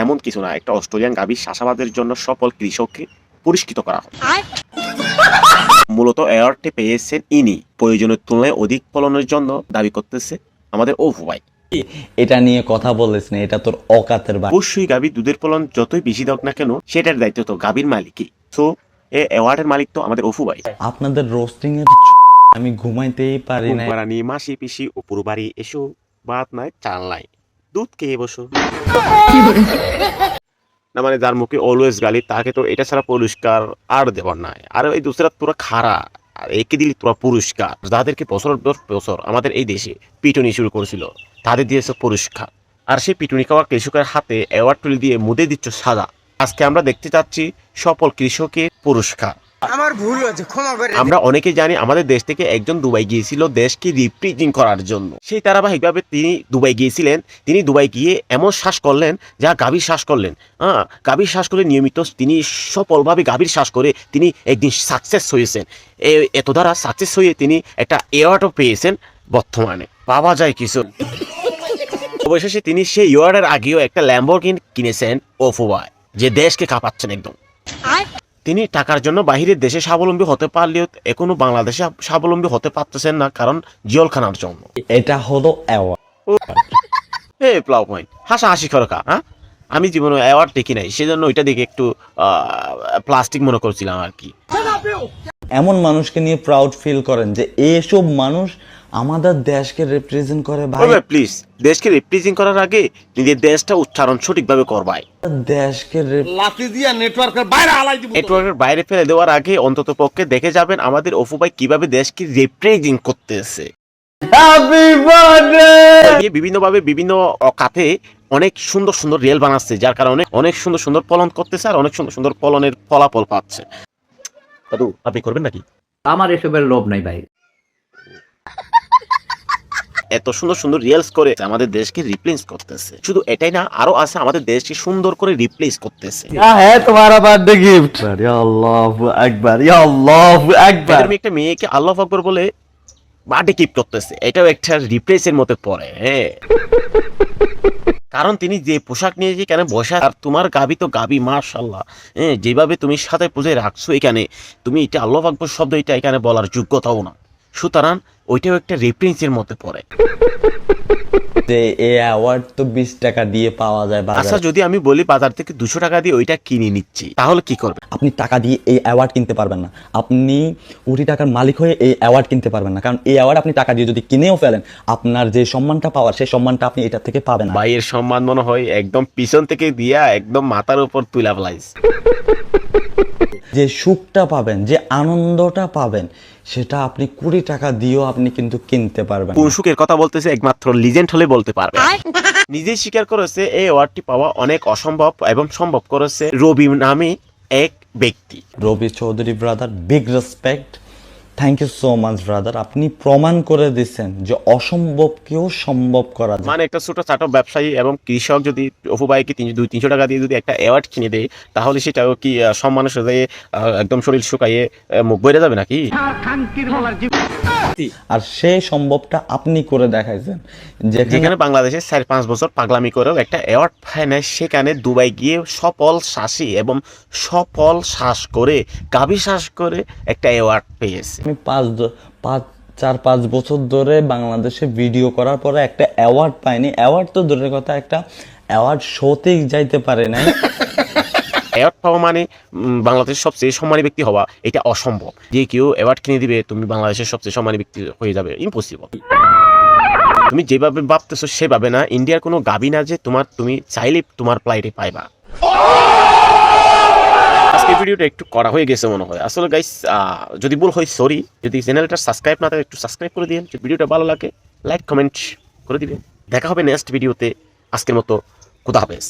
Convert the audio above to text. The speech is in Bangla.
তেমন কিছু না, একটা অস্ট্রেলিয়ান গাভীর চাষাবাদের জন্য সকল কৃষককে পুরস্কৃত করা হয়। মূলত অ্যাওয়ার্ডটি পেয়েছেন ইনি প্রয়োজনের তুলনায় অধিক ফলনের জন্য দাবি করতেছে আমাদের অপু ভাই। এটা নিয়ে কথা বলিস না, এটা তোর অকাতের বাইরে। অবশ্যই গাভীর দুধের ফলন যতই বেশি হোক না কেন সেটার দায়িত্ব তো গাভীর মালিকই। সো এই অ্যাওয়ার্ডের মালিক তো আমাদের অপু ভাই। আপনাদের রোস্টিং এর আমি ঘুমাইতেই পারি না। বাড়ানি মাসি পিসি অপুর বাড়ি এসো, ভাত নাই চাল নাই, দুধ খেয়ে বসো। না মানে যার মুখে অলওয়েজ গালি তাকে তো এটা ছাড়া পুরস্কার আর দেবার নাই। আর এই দুসরা তোরা খারা আর একে দিলি তোরা পুরস্কার। যাদেরকে বছর বছর আমাদের এই দেশে পিটুনি শুরু করেছিল তাদের দিয়েছে পুরস্কার, আর সেই পিটুনি খাওয়া কৃষকের হাতে অ্যাওয়ার্ড তুলে দিয়ে মুদে দিচ্ছ সাদা। আজকে আমরা দেখতে চাচ্ছি সফল কৃষকের পুরস্কার। আমার ভুল হয়েছে, ক্ষমা করে। আমরা অনেকে জানি আমাদের দেশ থেকে একজন দুবাই গিয়েছিল দেশকে রিপ্রেজেন্ট করার জন্য। সেই ধারাবাহিকভাবে তিনি দুবাই গিয়েছিলেন। তিনি দুবাই গিয়ে এমন শ্বাস করলেন যা গাভীর শ্বাস করলেন। গাভীর শ্বাস করে নিয়মিত তিনি সফলভাবে গাভীর শ্বাস করে তিনি একদিন সাকসেস হয়েছেন। এত দ্বারা সাকসেস হয়ে তিনি একটা অ্যাওয়ার্ডও পেয়েছেন। বর্তমানে পাওয়া যায় কিছু। অবশেষে তিনি সেই অ্যাওয়ার্ডের আগেও একটা ল্যাম্বরগিনি কিনেছেন অপু ভাই, যে দেশকে কাঁপাচ্ছেন একদম। তিনি টাকার জন্য বাহিরের দেশে স্বাবলম্বী হতে পারলেও এখনো বাংলাদেশে স্বাবলম্বী হতে পারতেছেন না, কারণ জিয়লখানার জন্য। এটা হলো অ্যাওয়ার্ড। হে প্লাউ পয়েন্ট হাসাহাসি খরকা। আমি জীবনে অ্যাওয়ার্ড দেখি নাই, সেজন্য ওইটা দেখে একটু প্লাস্টিক মনে করছিলাম আর কি। এমন মানুষকে নিয়ে প্রাউড ফিল করেন যে এইসব মানুষ আমাদের দেশকে রিপ্রেজেন্ট করে। ভাই প্লিজ দেশকে রিপ্রেজেন্ট করার আগে নিজের দেশটা উচ্চারণ সঠিকভাবে করবাই। দেশকে লাথি দিয়া নেটওয়ার্কের বাইরে হালাই দিব। নেটওয়ার্কের বাইরে ফেলে দেওয়ার আগে অন্তত পক্ষে দেখে যাবেন আমাদের অপু ভাই কিভাবে দেশকে রিপ্রেজেন্ট করতেছে। বিভিন্নভাবে বিভিন্ন খাতে অনেক সুন্দর সুন্দর রিয়েল বানাচ্ছে, যার কারণে অনেক সুন্দর সুন্দর ফলন করতেছে আর অনেক সুন্দর সুন্দর ফলনের ফলাফল পাচ্ছে। দাদু আপনি করবেন নাকি? আমার এসবের লোভ নাই ভাই। এত সুন্দর সুন্দর রিয়েলস করে আমাদের দেশকে রিপ্লেস করতেছে। শুধু এটাই না, আরো আছে আমাদের দেশকে সুন্দর করে রিপ্লেস করতেছে। হ্যাঁ তোমারা বার্থডে গিফট। ইয়া আল্লাহু আকবার, ইয়া আল্লাহু আকবার। আমি একটা মেয়েকে আল্লাহু আকবার বলে বার্থডে গিফট করতেছে, এটাও একটা রিপ্লেসের মধ্যে পড়ে। হ্যাঁ, কারণ তিনি যে পোশাক নিয়ে কেন বসা, আর তোমার গাবি তো গাবি মাশাআল্লাহ। হ্যাঁ, যেভাবে তুমি সাথে পুজো রাখছো এখানে, তুমি এটা আল্লাহু আকবার শব্দ এটা এখানে বলার যোগ্যতাও না। সুতরাং ওইটাও একটা রেফারেন্সের মধ্যে পড়ে। যে এই অ্যাওয়ার্ড তো 20 টাকা দিয়ে পাওয়া যায় বাজারে। আচ্ছা যদি আমি বলি বাজার থেকে 200 টাকা দিয়ে ওইটা কিনে নিচ্ছি, তাহলে কি করবে? আপনি টাকা দিয়ে এই অ্যাওয়ার্ড কিনতে পারবেন না। আপনি কোটি টাকার মালিক হয়ে এই অ্যাওয়ার্ড কিনতে পারবেন না, কারণ এই অ্যাওয়ার্ড আপনি টাকা দিয়ে যদি কিনেও ফেলেন, আপনার যে সম্মানটা পাওয়ার সেই সম্মানটা আপনি এটা থেকে পাবেন না। ভাইয়ের সম্মান মনে হয় একদম পিছন থেকে দিয়া একদম মাথার উপর তুলা ফেলাইস। যে সুখটা পাবেন, যে আনন্দটা পাবেন, সেটা আপনি 20 টাকা দিয়েও আপনি কিন্তু কিনতে পারবেন। কোন সুখের কথা বলতেছে একমাত্র লিজেন্ড হলে বলতে পারবে। নিজেই স্বীকার করেছে এই অ্যাওয়ার্ডটি পাওয়া অনেক অসম্ভব এবং সম্ভব করেছে রবি নামে এক ব্যক্তি। Rabi Chowdhury brother, big respect, thank you so much brother. আপনি প্রমাণ করে দিচ্ছেন যে অসম্ভবকেও সম্ভব করা যায়। মানে একটা ছোট চাটো ব্যবসায়ী এবং কৃষক যদি অপু ভাইকে 200-300 টাকা দিয়ে যদি একটা অ্যাওয়ার্ড কিনে দেয়, তাহলে সেটাও কি সম্মানের সাথে একদম শরীর শুকাইয়ে মুখ বইরে যাবে নাকি? আর সেই সম্ভবটা আপনি করে দেখাইছেন, যেখানে বাংলাদেশে 4-5 বছর পাগলামি করেও একটা অ্যাওয়ার্ড পায় না, সেখানে দুবাই গিয়ে সফল শ্বাসী এবং সফল শ্বাস করে গাভী শ্বাস করে একটা অ্যাওয়ার্ড পেয়েছে। আমি 4-5 বছর ধরে বাংলাদেশে ভিডিও করার পরে একটা অ্যাওয়ার্ড পাইনি। অ্যাওয়ার্ড তো দূরের কথা, একটা অ্যাওয়ার্ড শোতেই যাইতে পারে নাই। অ্যাওয়ার্ড পাওয়া মানে বাংলাদেশের সবচেয়ে সম্মানী ব্যক্তি হওয়া, এটা অসম্ভব। যে কেউ অ্যাওয়ার্ড কিনে দিবে তুমি বাংলাদেশের সবচেয়ে সম্মানী ব্যক্তি হয়ে যাবে, ইম্পসিবল। তুমি যেভাবে ভাবতেছো সেভাবে না। ইন্ডিয়ার কোনো গাবি না যে তুমি চাইলে তোমার ফ্লাইটে পাইবা। আজকে ভিডিওটা একটু করা হয়ে গেছে মনে হয়। আসলে গাইস যদি ভুল হয় সরি। যদি চ্যানেলটা সাবস্ক্রাইব না থাকে একটু সাবস্ক্রাইব করে দিন। যদি ভিডিওটা ভালো লাগে লাইক কমেন্ট করে দিবেন। দেখা হবে নেক্সট ভিডিওতে। আজকের মতো খোদা হাফেজ।